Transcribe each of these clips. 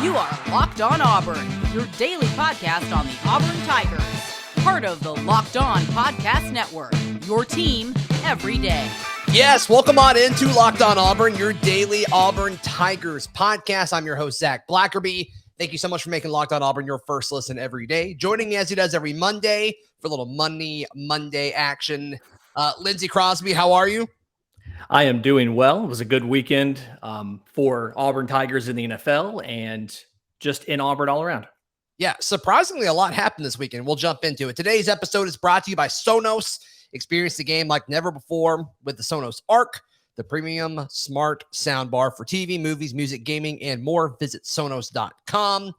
You are Locked On Auburn, your daily podcast on the Auburn Tigers. Part of the Locked On Podcast Network, your team every day. Yes, welcome on into Locked On Auburn, your daily Auburn Tigers podcast. I'm your host, Zac Blackerby. Thank you so much for making Locked On Auburn your first listen every day. Joining me as he does every Monday for a little Monday action. Lindsay, Crosby, how are you? I am doing well. It was a good weekend for Auburn Tigers in the NFL and just in Auburn all around. Yeah, surprisingly, a lot happened this weekend. We'll jump into it. Today's episode is brought to you by Sonos. Experience the game like never before with the Sonos Arc, the premium smart soundbar for TV, movies, music, gaming, and more. Visit Sonos.com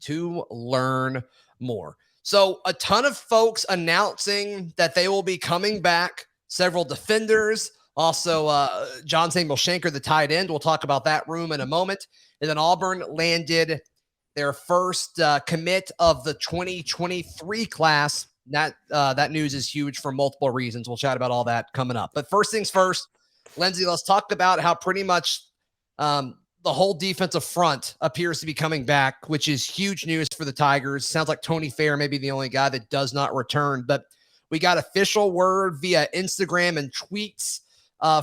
to learn more. So a ton of folks announcing that they will be coming back. Several defenders. Also, John Samuel Shenker, the tight end. We'll talk about that room in a moment. And then Auburn landed their first commit of the 2023 class. That news is huge for multiple reasons. We'll chat about all that coming up. But first things first, Lindsay, let's talk about how pretty much the whole defensive front appears to be coming back, which is huge news for the Tigers. Sounds like Tony Fair may be the only guy that does not return. But we got official word via Instagram and tweets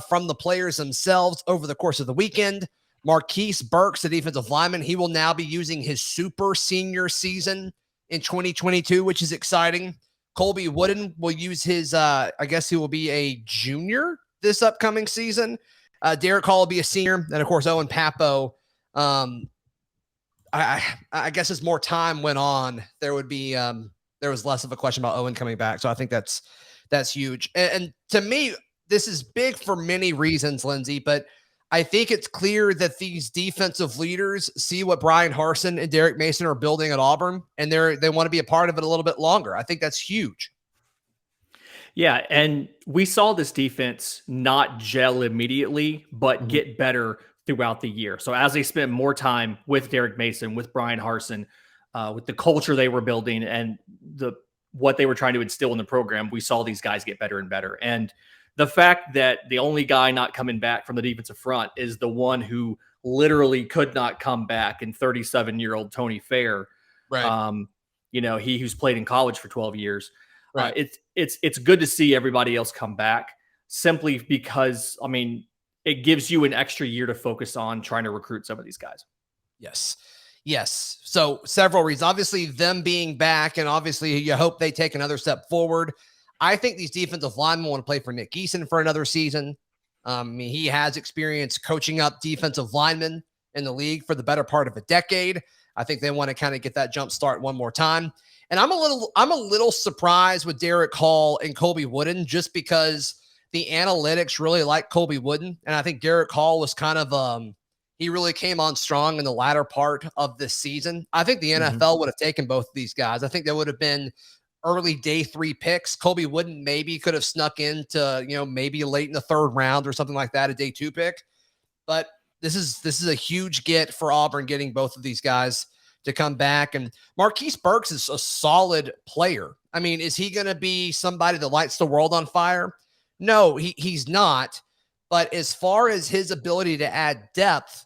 from the players themselves over the course of the weekend. Marquis Burks, the defensive lineman, he will now be using his super senior season in 2022, which is exciting. Colby Wooden will use his, I guess he will be a junior this upcoming season. Derick Hall will be a senior. And, of course, Owen Pappoe, I guess as more time went on, there was less of a question about Owen coming back. So I think that's huge. And to me, this is big for many reasons, Lindsay, but I think it's clear that these defensive leaders see what Bryan Harsin and Derek Mason are building at Auburn, and they want to be a part of it a little bit longer. I think that's huge. Yeah, and we saw this defense not gel immediately, but get better throughout the year. So as they spent more time with Derek Mason, with Bryan Harsin, with the culture they were building and what they were trying to instill in the program, we saw these guys get better and better. And the fact that the only guy not coming back from the defensive front is the one who literally could not come back in 37-year-old Tony Fair, right? He who's played in college for 12 years. Right. It's good to see everybody else come back simply because, it gives you an extra year to focus on trying to recruit some of these guys. Yes. So several reasons. Obviously, them being back, and obviously you hope they take another step forward. I think these defensive linemen want to play for Nick Eason for another season. He has experience coaching up defensive linemen in the league for the better part of a decade. I think they want to kind of get that jump start one more time. And I'm a little surprised with Derick Hall and Colby Wooden just because the analytics really like Colby Wooden. And I think Derick Hall was kind of he really came on strong in the latter part of this season. I think the NFL would have taken both of these guys. I think they would have been early day 3 picks. Colby Wooden maybe could have snuck into, maybe late in the 3rd round or something like that, a day 2 pick. But this is a huge get for Auburn getting both of these guys to come back. And Marquis Burks is a solid player. Is he going to be somebody that lights the world on fire? No, he's not. But as far as his ability to add depth,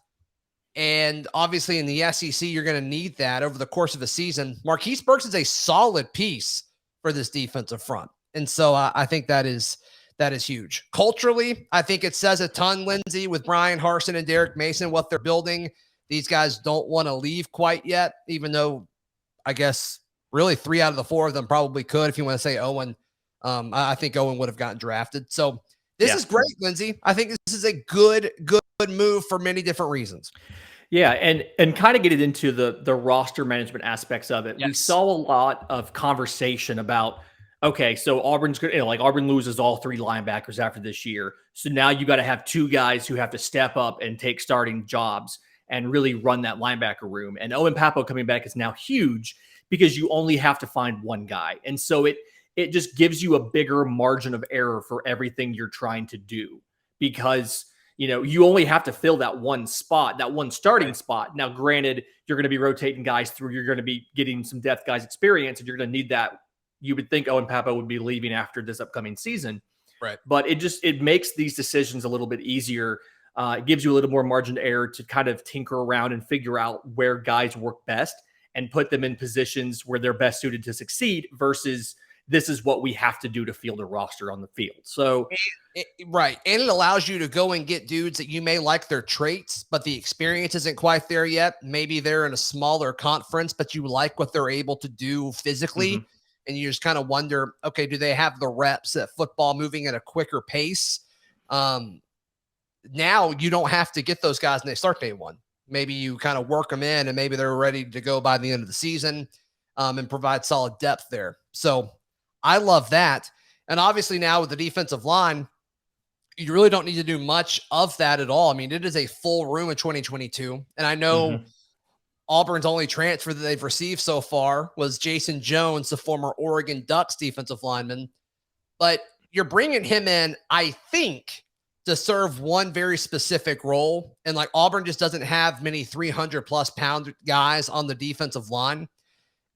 and obviously in the SEC, you're going to need that over the course of a season. Marquis Burks is a solid piece for this defensive front. And so I think that is huge. Culturally, I think it says a ton, Lindsay, with Bryan Harsin and Derek Mason, what they're building. These guys don't want to leave quite yet, even though I guess really 3 out of the 4 of them probably could. If you want to say Owen, I think Owen would have gotten drafted. So this is great, Lindsay. I think this is a good move for many different reasons. Yeah, and kind of get it into the roster management aspects of it. Yes. We saw a lot of conversation about, okay, so Auburn's good. Auburn loses all 3 linebackers after this year. So now you got to have 2 guys who have to step up and take starting jobs and really run that linebacker room. And Owen Pappoe coming back is now huge because you only have to find one guy. And so it just gives you a bigger margin of error for everything you're trying to do because you only have to fill that one spot, that one starting spot. Now, granted, you're going to be rotating guys through. You're going to be getting some depth guys experience, and you're going to need that. You would think Owen Pappoe would be leaving after this upcoming season. Right. But it makes these decisions a little bit easier It gives you a little more margin of error to kind of tinker around and figure out where guys work best and put them in positions where they're best suited to succeed versus this is what we have to do to field a roster on the field. So, right. And it allows you to go and get dudes that you may like their traits, but the experience isn't quite there yet. Maybe they're in a smaller conference, but you like what they're able to do physically. And you just kind of wonder, okay, do they have the reps at football moving at a quicker pace? Now you don't have to get those guys and they start day one. Maybe you kind of work them in and maybe they're ready to go by the end of the season and provide solid depth there. So I love that. And obviously now with the defensive line, you really don't need to do much of that at all. I mean, it is a full room in 2022. And I know Auburn's only transfer that they've received so far was Jason Jones, the former Oregon Ducks defensive lineman. But you're bringing him in, I think, to serve one very specific role. And like Auburn just doesn't have many 300 plus pound guys on the defensive line.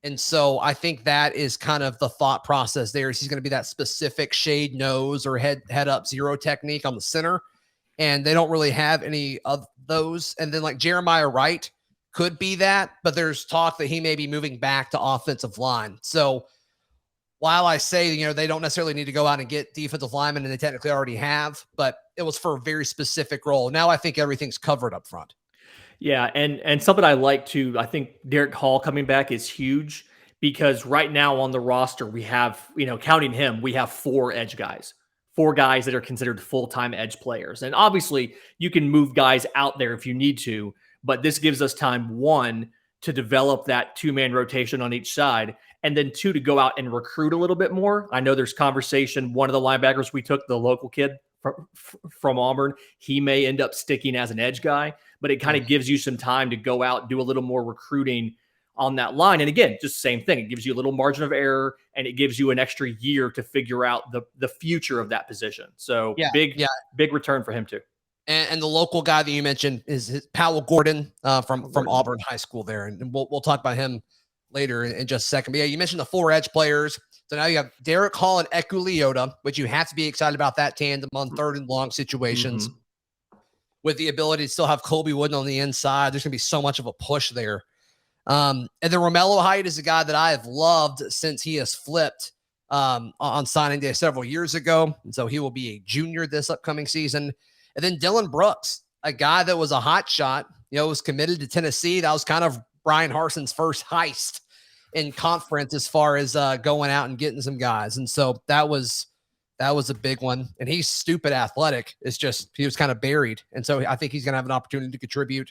And so I think that is kind of the thought process there. Is he's going to be that specific shade nose or head up zero technique on the center. And they don't really have any of those. And then like Jeremiah Wright could be that, but there's talk that he may be moving back to offensive line. So while I say, they don't necessarily need to go out and get defensive linemen, and they technically already have, but it was for a very specific role. Now I think everything's covered up front. Yeah, and something I like too, I think Derick Hall coming back is huge because right now on the roster, we have, counting him, we have 4 edge guys, 4 guys that are considered full-time edge players. And obviously you can move guys out there if you need to, but this gives us time, 1, to develop that 2-man rotation on each side, and then 2, to go out and recruit a little bit more. I know there's conversation. One of the linebackers we took, the local kid from Auburn, he may end up sticking as an edge guy, but it kind of gives you some time to go out and do a little more recruiting on that line. And again, just the same thing. It gives you a little margin of error, and it gives you an extra year to figure out the future of that position. So big return for him too. And the local guy that you mentioned is Powell Gordon from Auburn High School there. And we'll talk about him later in just a second. But yeah, you mentioned the 4 edge players. So now you have Derick Hall and Eku Leota, which you have to be excited about that tandem on 3rd and long situations with the ability to still have Colby Wooden on the inside. There's going to be so much of a push there. And then Romello Height is a guy that I have loved since he has flipped on signing day several years ago. And so he will be a junior this upcoming season. And then Dylan Brooks, a guy that was a hot shot, was committed to Tennessee. That was kind of Brian Harson's first heist in conference as far as going out and getting some guys. And so that was a big one. And he's stupid athletic. It's just, he was kind of buried. And so I think he's going to have an opportunity to contribute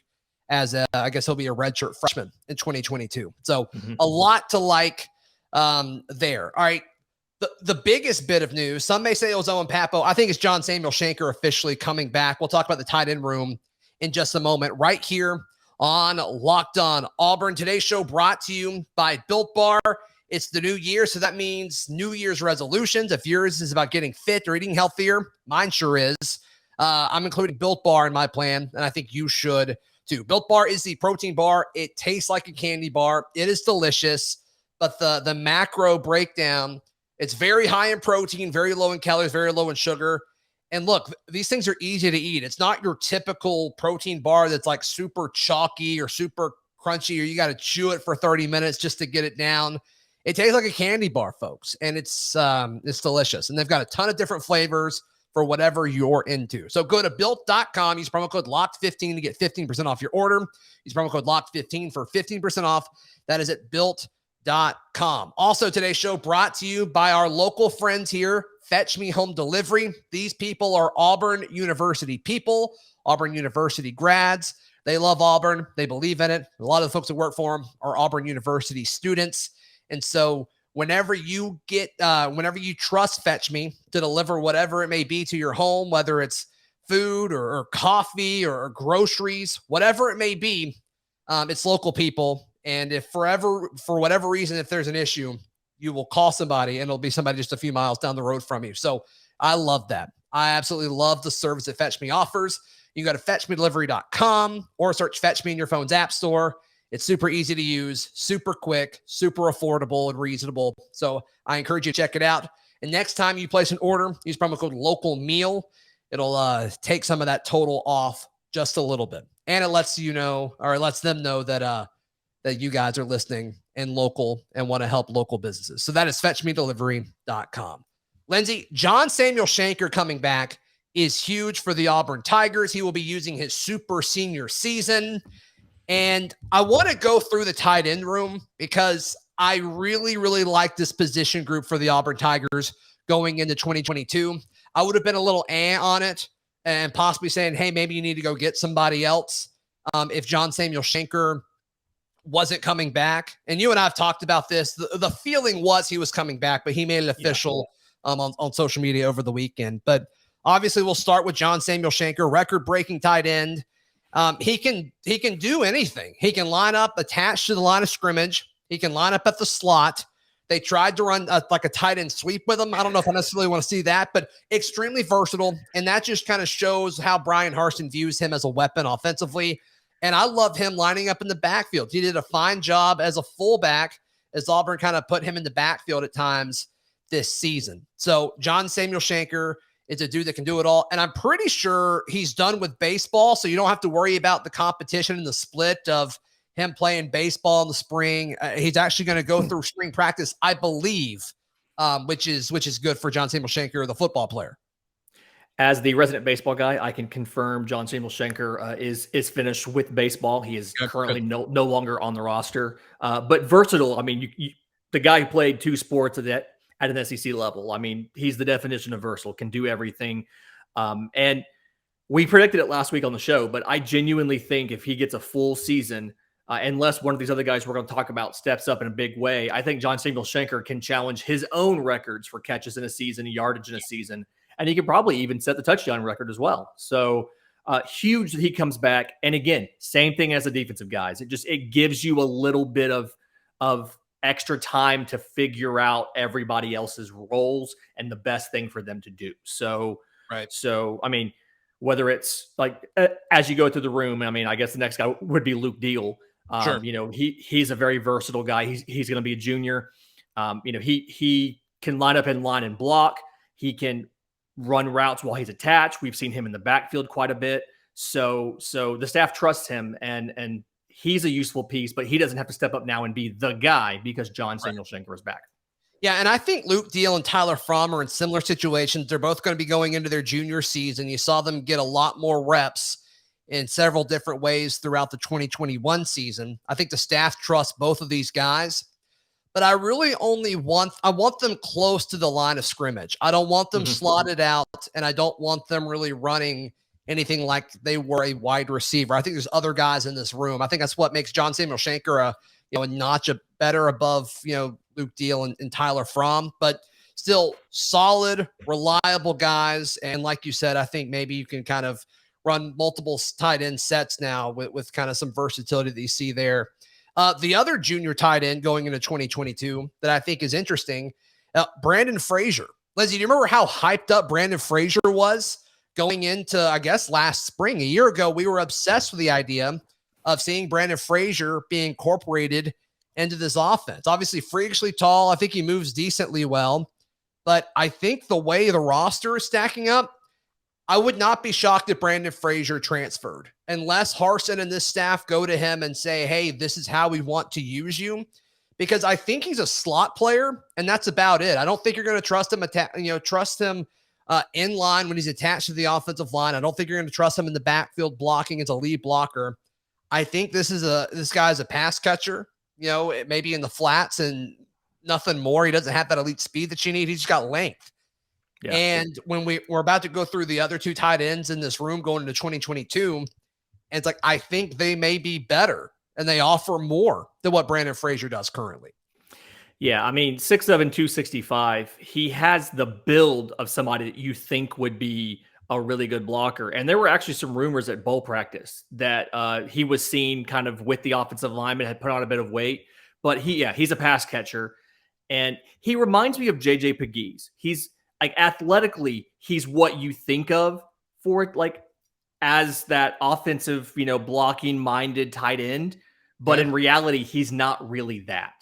as I guess he'll be a redshirt freshman in 2022. So a lot to like there. All right. The biggest bit of news, some may say it was Owen Pappoe. I think it's John Samuel Shenker officially coming back. We'll talk about the tight end room in just a moment right here on Locked On Auburn. Today's show brought to you by Built Bar. It's the new year, so that means New Year's resolutions. If yours is about getting fit or eating healthier, mine sure is. I'm including Built Bar in my plan, and I think you should too. Built Bar is the protein bar. It tastes like a candy bar. It is delicious, but the macro breakdown, it's very high in protein, very low in calories, very low in sugar. And look, these things are easy to eat. It's not your typical protein bar that's like super chalky or super crunchy, or you got to chew it for 30 minutes just to get it down. It tastes like a candy bar, folks, and it's delicious. And they've got a ton of different flavors for whatever you're into. So go to built.com, use promo code LOCKED15 to get 15% off your order. Use promo code LOCKED15 for 15% off. That is at built.com. Also, today's show brought to you by our local friends here, Fetch Me Home Delivery. These people are Auburn University people, Auburn University grads. They love Auburn. They believe in it. A lot of the folks that work for them are Auburn University students. And so whenever you trust Fetch Me to deliver whatever it may be to your home, whether it's food or coffee or groceries, whatever it may be, it's local people. And if for whatever reason, if there's an issue, you will call somebody and it'll be somebody just a few miles down the road from you. So I love that. I absolutely love the service that Fetch Me offers. You can go to fetchmedelivery.com or search Fetch Me in your phone's app store. It's super easy to use, super quick, super affordable and reasonable. So I encourage you to check it out. And next time you place an order, use promo code LOCALMEAL. it'll take some of that total off just a little bit. And it lets you know, or it lets them know that that you guys are listening and local and want to help local businesses. So that is fetchmedelivery.com. Lindsay, John Samuel Shenker coming back is huge for the Auburn Tigers. He will be using his super senior season. And I want to go through the tight end room because I really, really like this position group for the Auburn Tigers going into 2022. I would have been a little on it and possibly saying, hey, maybe you need to go get somebody else if John Samuel Shenker wasn't coming back. And you and I have talked about this. The feeling was he was coming back, but he made it official on social media over the weekend. But obviously we'll start with John Samuel Shenker, record-breaking tight end. He can do anything. He can line up attached to the line of scrimmage. He can line up at the slot. They tried to run like a tight end sweep with him. I don't know if I necessarily want to see that, but extremely versatile. And that just kind of shows how Brian Harsin views him as a weapon offensively. And I love him lining up in the backfield. He did a fine job as a fullback as Auburn kind of put him in the backfield at times this season. So John Samuel Shenker is a dude that can do it all. And I'm pretty sure he's done with baseball, so you don't have to worry about the competition and the split of him playing baseball in the spring. He's actually going to go through spring practice, I believe, which is good for John Samuel Shenker, the football player. As the resident baseball guy, I can confirm John Samuel Shenker is finished with baseball. He is currently no longer on the roster, but versatile. I mean, the guy who played two sports at an SEC level. I mean, he's the definition of versatile, can do everything. And we predicted it last week on the show, but I genuinely think if he gets a full season, unless one of these other guys we're going to talk about steps up in a big way, I think John Samuel Shenker can challenge his own records for catches in a season, yardage in a season, and he could probably even set the touchdown record as well. So huge that he comes back. And again, same thing as the defensive guys. It gives you a little bit of extra time to figure out everybody else's roles and the best thing for them to do. So, right. So, I mean, whether it's like, as you go through the room, I mean, I guess the next guy would be Luke Deal. Sure. You know, he's a very versatile guy. He's going to be a junior. You know, he can line up in line and block. He can run routes while he's attached. We've seen him in the backfield quite a bit. So the staff trusts him and he's a useful piece, but he doesn't have to step up now and be the guy because John Samuel Shenker is back. Yeah, and I think Luke Deal and Tyler Fromm are in similar situations. They're both going to be going into their junior season. You saw them get a lot more reps in several different ways throughout the 2021 season. I think the staff trusts both of these guys, but I really only want them close to the line of scrimmage. I don't want them slotted out, and I don't want them really running anything like they were a wide receiver. I think there's other guys in this room. I think that's what makes John Samuel Shenker a notch better above, Luke Deal and Tyler Fromm, but still solid, reliable guys. And like you said, I think maybe you can kind of run multiple tight end sets now with kind of some versatility that you see there. The other junior tight end going into 2022 that I think is interesting, Brandon Frazier. Lindsay, do you remember how hyped up Brandon Frazier was going into, I guess, last spring? A year ago, we were obsessed with the idea of seeing Brandon Frazier being incorporated into this offense. Obviously, freakishly tall. I think he moves decently well. But I think the way the roster is stacking up, I would not be shocked if Brandon Frazier transferred unless Harsin and this staff go to him and say, hey, this is how we want to use you. Because I think he's a slot player, and that's about it. I don't think you're going to trust him, in line when he's attached to the offensive line. I don't think you're going to trust him in the backfield blocking as a lead blocker. I think this guy's a pass catcher, maybe in the flats and nothing more. He doesn't have that elite speed that you need. He's just got length. Yeah. And when we're about to go through the other two tight ends in this room going into 2022, and it's like, I think they may be better and they offer more than what Brandon Frazier does currently. Yeah, I mean, 6'7", 265. He has the build of somebody that you think would be a really good blocker. And there were actually some rumors at bowl practice that he was seen kind of with the offensive lineman, had put on a bit of weight. But he's a pass catcher. And he reminds me of J.J. Pegues. He's like athletically, he's what you think of for it, like as that offensive, blocking minded tight end. But in reality, he's not really that.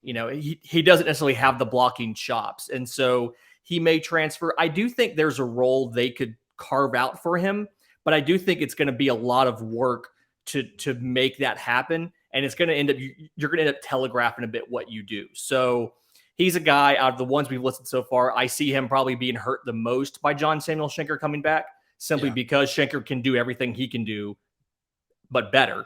He doesn't necessarily have the blocking chops. And so he may transfer. I do think there's a role they could carve out for him. But I do think it's going to be a lot of work to make that happen. And it's going to end up, you're going to end up telegraphing a bit what you do. So he's a guy out of the ones we've listed so far. I see him probably being hurt the most by Samuel Shenker coming back, simply because Shenker can do everything he can do, but better.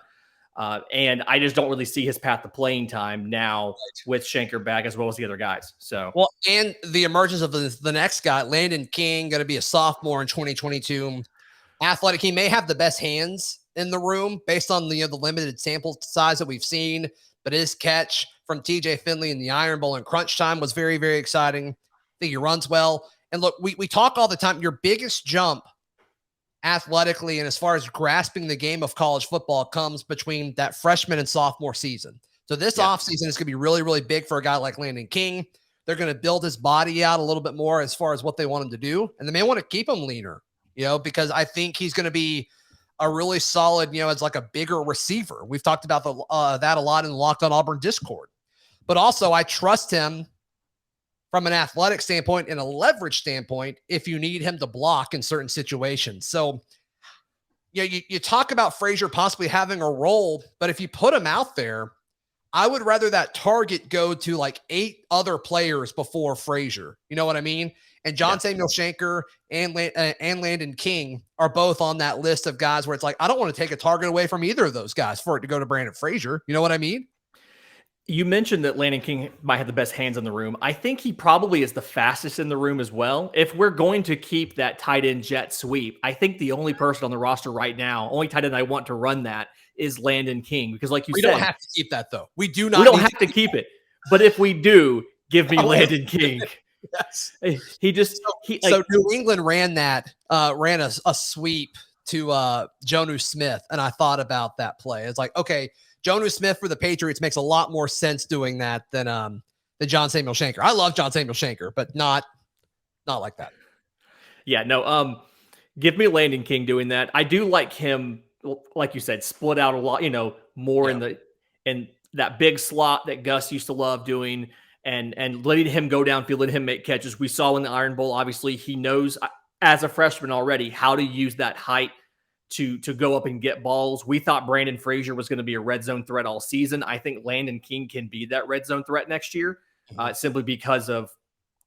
And I just don't really see his path to playing time now with Shenker back as well as the other guys. So, well, and the emergence of the next guy, Landon King, going to be a sophomore in 2022. Athletic. He may have the best hands in the room based on the limited sample size that we've seen, but his catch from TJ Finley in the Iron Bowl in crunch time was very, very exciting. I think he runs well. And look, we talk all the time, your biggest jump athletically and as far as grasping the game of college football comes between that freshman and sophomore season. So this offseason is going to be really, really big for a guy like Landon King. They're going to build his body out a little bit more as far as what they want him to do. And they may want to keep him leaner, because I think he's going to be a really solid, as like a bigger receiver. We've talked about that a lot in the Locked On Auburn Discord. But also, I trust him from an athletic standpoint and a leverage standpoint if you need him to block in certain situations. So, you talk about Frazier possibly having a role, but if you put him out there, I would rather that target go to like 8 other players before Frazier. You know what I mean? And Samuel Shenker and Landon King are both on that list of guys where it's like, I don't want to take a target away from either of those guys for it to go to Brandon Frazier. You know what I mean? You mentioned that Landon King might have the best hands in the room. I think he probably is the fastest in the room as well. If we're going to keep that tight end jet sweep, I think the only person on the roster right now, only tight end I want to run that is Landon King. Because like you said, we don't have to keep that though. We do not. We don't have to keep it. But if we do, give me Landon King. Yes. So New England ran a sweep to Jonnu Smith, and I thought about that play. It's like, okay, Jonnu Smith for the Patriots makes a lot more sense doing that than Samuel Shenker. I love Samuel Shenker, but not like that. Yeah, no. Give me Landon King doing that. I do like him, like you said, split out a lot. More in that big slot that Gus used to love doing. And letting him go downfield, letting him make catches. We saw in the Iron Bowl, obviously, he knows as a freshman already how to use that height to go up and get balls. We thought Brandon Frazier was going to be a red zone threat all season. I think Landon King can be that red zone threat next year, simply because of,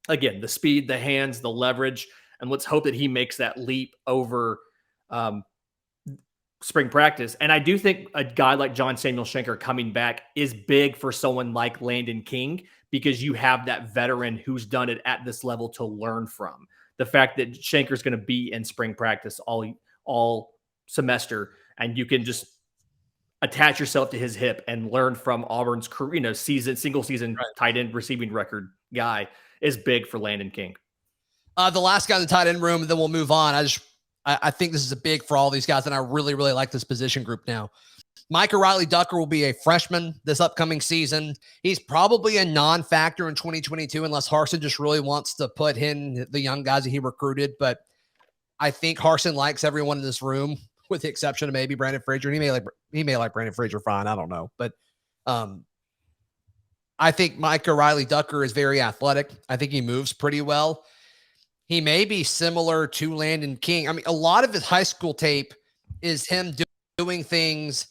again, the speed, the hands, the leverage. And let's hope that he makes that leap over spring practice. And I do think a guy like Samuel Shenker coming back is big for someone like Landon King, because you have that veteran who's done it at this level to learn from. The fact that Shanker's going to be in spring practice all semester, and you can just attach yourself to his hip and learn from Auburn's career, single season tight end receiving record guy, is big for Landon King. The last guy in the tight end room, then we'll move on. I think this is a big for all these guys, and I really, really like this position group now. Micah Riley-Ducker will be a freshman this upcoming season. He's probably a non-factor in 2022 unless Harsin just really wants to put in the young guys that he recruited. But I think Harsin likes everyone in this room, with the exception of maybe Brandon Frazier. He may like Brandon Frazier fine. I don't know. But I think Micah Riley-Ducker is very athletic. I think he moves pretty well. He may be similar to Landon King. I mean, a lot of his high school tape is him doing things.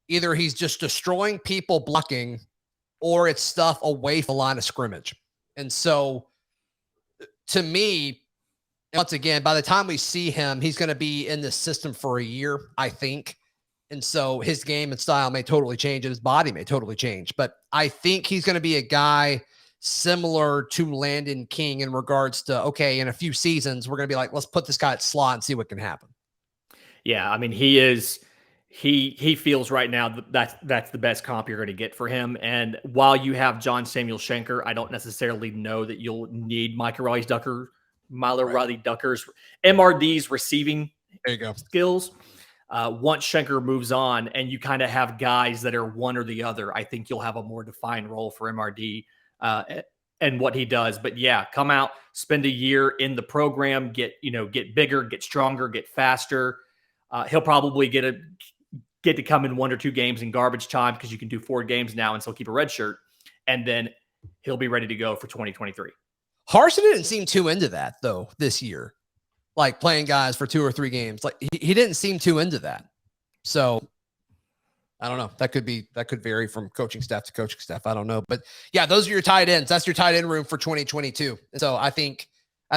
Either he's just destroying people blocking, or it's stuff away from the line of scrimmage. And so, to me, once again, by the time we see him, he's going to be in this system for a year, I think. And so his game and style may totally change, and his body may totally change. But I think he's going to be a guy similar to Landon King in regards to, okay, in a few seasons, we're going to be like, let's put this guy at slot and see what can happen. Yeah, I mean, he feels right now that's the best comp you're going to get for him. And while you have Samuel Shenker, I don't necessarily know that you'll need Micah Riley-Ducker's MRD's receiving skills. Once Shenker moves on and you kind of have guys that are one or the other, I think you'll have a more defined role for MRD and what he does. But yeah, come out, spend a year in the program, get bigger, get stronger, get faster. He'll probably get to come in 1 or 2 games in garbage time, because you can do 4 games now and still keep a red shirt. And then he'll be ready to go for 2023. Harsin didn't seem too into that though this year. like playing guys for 2 or 3 games. Like he didn't seem too into that. So I don't know. That could vary from coaching staff to coaching staff. I don't know. But yeah, those are your tight ends. That's your tight end room for 2022. And so I think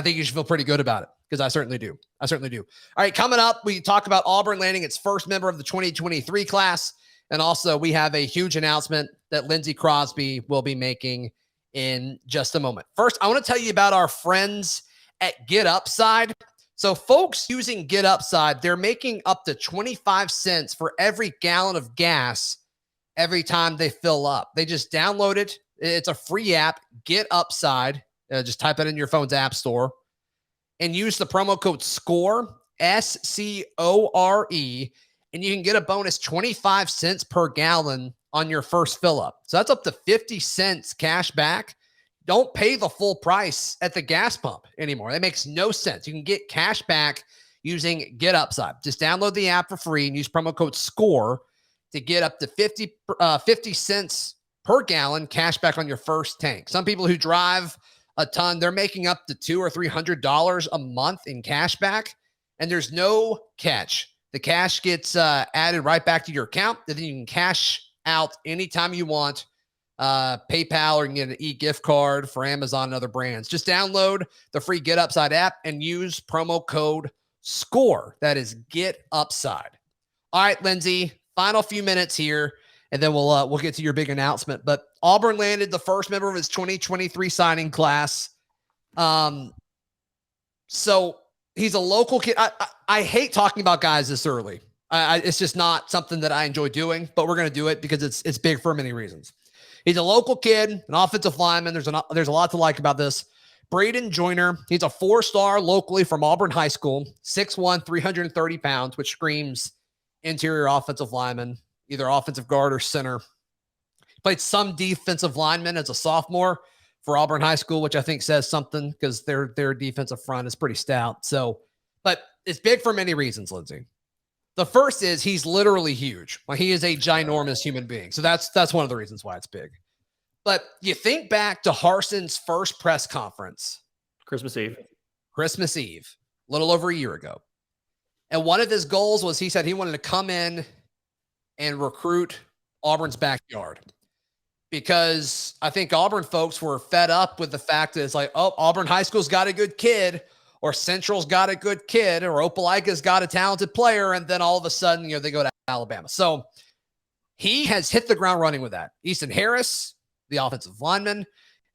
you should feel pretty good about it, because I certainly do. All right, coming up, we talk about Auburn landing its first member of the 2023 class. And also we have a huge announcement that Lindsay Crosby will be making in just a moment. First, I want to tell you about our friends at Get Upside. So folks using Get Upside, they're making up to 25 cents for every gallon of gas every time they fill up. They just download it. It's a free app, Get Upside. Just type it in your phone's app store and use the promo code SCORE, SCORE, and you can get a bonus 25 cents per gallon on your first fill up. So that's up to 50 cents cash back. Don't pay the full price at the gas pump anymore. That makes no sense. You can get cash back using Get Upside. Just download the app for free and use promo code SCORE to get up to 50 cents per gallon cash back on your first tank. Some people who drive a ton, they're making up to $200 or $300 a month in cash back, and there's no catch. The cash gets added right back to your account, and then you can cash out anytime you want. PayPal, or you can get an e-gift card for Amazon and other brands. Just download the free Get Upside app and use promo code SCORE. That is Get Upside. All right, Lindsay, final few minutes here, and then we'll get to your big announcement. But Auburn landed the first member of its 2023 signing class. So he's a local kid. I hate talking about guys this early. It's just not something that I enjoy doing, but we're going to do it because it's big for many reasons. He's a local kid, an offensive lineman. There's a lot to like about this. Braden Joyner, he's a 4-star locally from Auburn High School, 6'1", 330 pounds, which screams interior offensive lineman, either offensive guard or center. He played some defensive lineman as a sophomore for Auburn High School, which I think says something because their defensive front is pretty stout. So, but it's big for many reasons, Lindsay. The first is he's literally huge. Well, he is a ginormous human being. So that's one of the reasons why it's big. But you think back to Harson's first press conference. Christmas Eve, a little over a year ago. And one of his goals was, he said he wanted to come in and recruit Auburn's backyard. Because I think Auburn folks were fed up with the fact that it's like, oh, Auburn High School's got a good kid, or Central's got a good kid, or Opelika's got a talented player, and then all of a sudden, they go to Alabama. So he has hit the ground running with that. Easton Harris, the offensive lineman,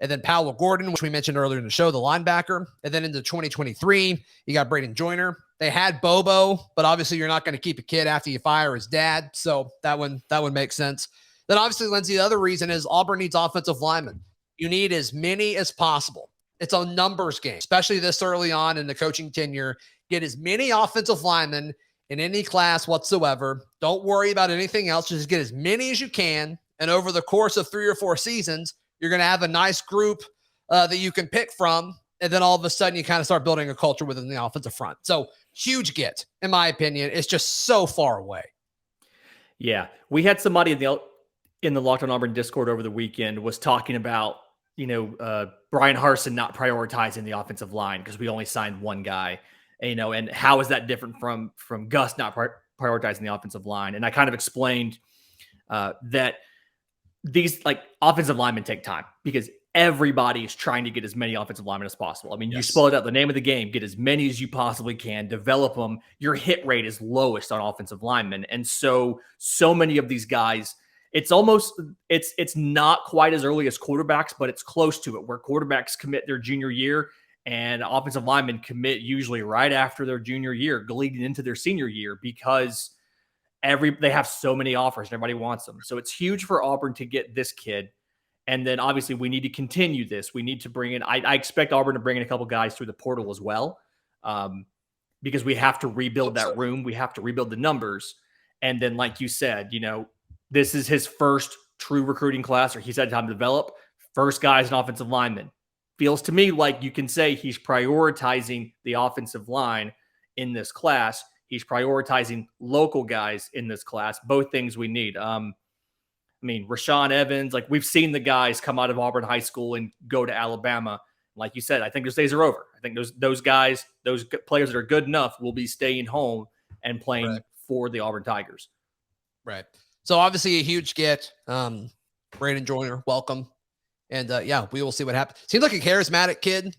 and then Powell Gordon, which we mentioned earlier in the show, the linebacker. And then into 2023, you got Braden Joyner. They had Bobo, but obviously you're not going to keep a kid after you fire his dad. So that would make sense. Then obviously, Lindsay, the other reason is Auburn needs offensive linemen. You need as many as possible. It's a numbers game, especially this early on in the coaching tenure. Get as many offensive linemen in any class whatsoever. Don't worry about anything else. Just get as many as you can. And over the course of 3 or 4 seasons, you're going to have a nice group that you can pick from. And then all of a sudden, you kind of start building a culture within the offensive front. So huge get, in my opinion. It's just so far away. Yeah. We had somebody in the Locked On Auburn Discord over the weekend was talking about, Brian Harsin not prioritizing the offensive line because we only signed one guy, and how is that different from Gus not prioritizing the offensive line? And I kind of explained that these offensive linemen take time because everybody is trying to get as many offensive linemen as possible. I mean, You spell it out, the name of the game, get as many as you possibly can, develop them. Your hit rate is lowest on offensive linemen. And so many of these guys, it's not quite as early as quarterbacks, but it's close to it, where quarterbacks commit their junior year and offensive linemen commit usually right after their junior year, leading into their senior year, because they have so many offers and everybody wants them. So it's huge for Auburn to get this kid. And then obviously we need to continue this. We need to bring in, I expect Auburn to bring in a couple guys through the portal as well, because we have to rebuild that room. We have to rebuild the numbers. And then, like you said, this is his first true recruiting class, or he's had time to develop. First guy is an offensive lineman. Feels to me like you can say he's prioritizing the offensive line in this class. He's prioritizing local guys in this class, both things we need. Rashaan Evans, we've seen the guys come out of Auburn High School and go to Alabama. Like you said, I think those days are over. I think those guys, those players that are good enough will be staying home and playing for the Auburn Tigers. Right. So obviously a huge get. Braden Joyner, welcome. And we will see what happens. Seems like a charismatic kid.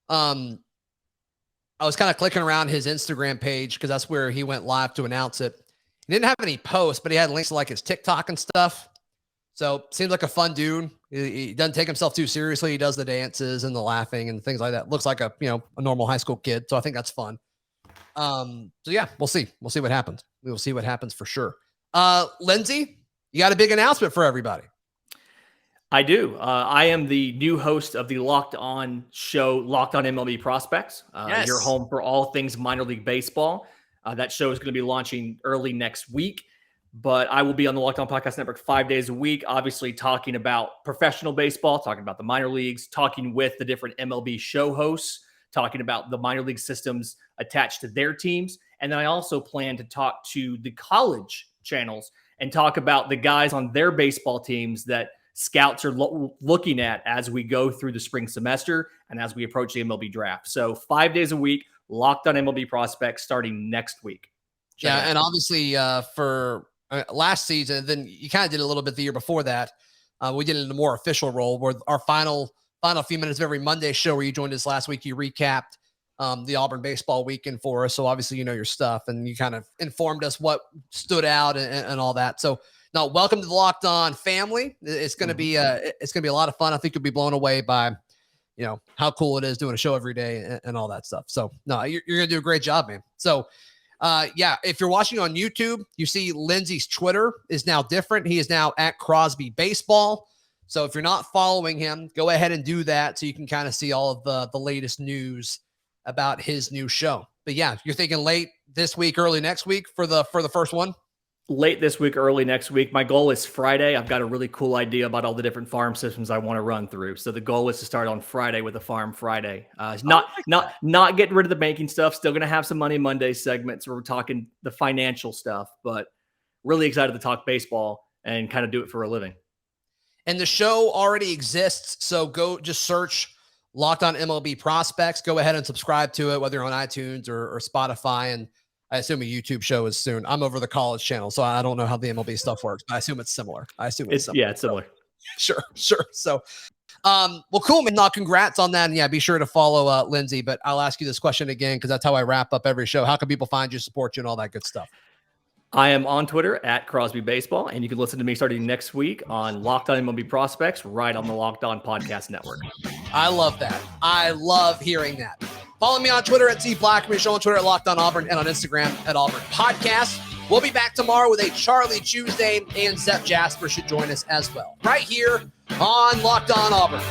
I was kind of clicking around his Instagram page because that's where he went live to announce it. He didn't have any posts, but he had links to like his TikTok and stuff. So seems like a fun dude. He doesn't take himself too seriously. He does the dances and the laughing and things like that. Looks like a normal high school kid. So I think that's fun. So yeah, we'll see. We'll see what happens. We will see what happens for sure. Lindsay, you got a big announcement for everybody. I do. I am the new host of the Locked On show, Locked On MLB Prospects. Yes. Your home for all things minor league baseball. That show is going to be launching early next week, but I will be on the Locked On Podcast Network 5 days a week, obviously talking about professional baseball, talking about the minor leagues, talking with the different MLB show hosts, talking about the minor league systems attached to their teams. And then I also plan to talk to the college channels and talk about the guys on their baseball teams that scouts are looking at as we go through the spring semester and as we approach the MLB draft. So 5 days a week, Locked On MLB Prospects starting next week. And obviously for last season, then you kind of did a little bit the year before that. We did it in a more official role where our final few minutes of every Monday show where you joined us last week, you recapped the Auburn baseball weekend for us. So obviously, you know your stuff and you kind of informed us what stood out and all that. So now welcome to the Locked On family. It's going to be a lot of fun. I think you'll be blown away by, how cool it is doing a show every day and all that stuff. So no, you're going to do a great job, man. So if you're watching on YouTube, you see Lindsay's Twitter is now different. He is now at Crosby Baseball. So if you're not following him, go ahead and do that so you can kind of see all of the latest news about his new show. But yeah, you're thinking late this week, early next week for the first one? Late this week, early next week. My goal is Friday. I've got a really cool idea about all the different farm systems I want to run through. So the goal is to start on Friday with a Farm Friday. Not getting rid of the banking stuff. Still going to have some Money Monday segments where we're talking the financial stuff, but really excited to talk baseball and kind of do it for a living. And the show already exists. So go just search Locked On MLB Prospects. Go ahead and subscribe to it, whether you're on iTunes or Spotify. And I assume a YouTube show is soon. I'm over the college channel, so I don't know how the MLB stuff works, but I assume it's similar. Yeah, it's similar. Sure. So, well, cool, man. No, congrats on that. And yeah, be sure to follow Lindsay, but I'll ask you this question again, because that's how I wrap up every show. How can people find you, support you, and all that good stuff? I am on Twitter at Crosby Baseball, and you can listen to me starting next week on Locked On MLB Prospects right on the Locked On Podcast Network. I love that. I love hearing that. Follow me on Twitter at Zac Blackerby, show on Twitter at Locked On Auburn, and on Instagram at Auburn Podcast. We'll be back tomorrow with a Charlie Tuesday, and Zep Jasper should join us as well. Right here on Locked On Auburn.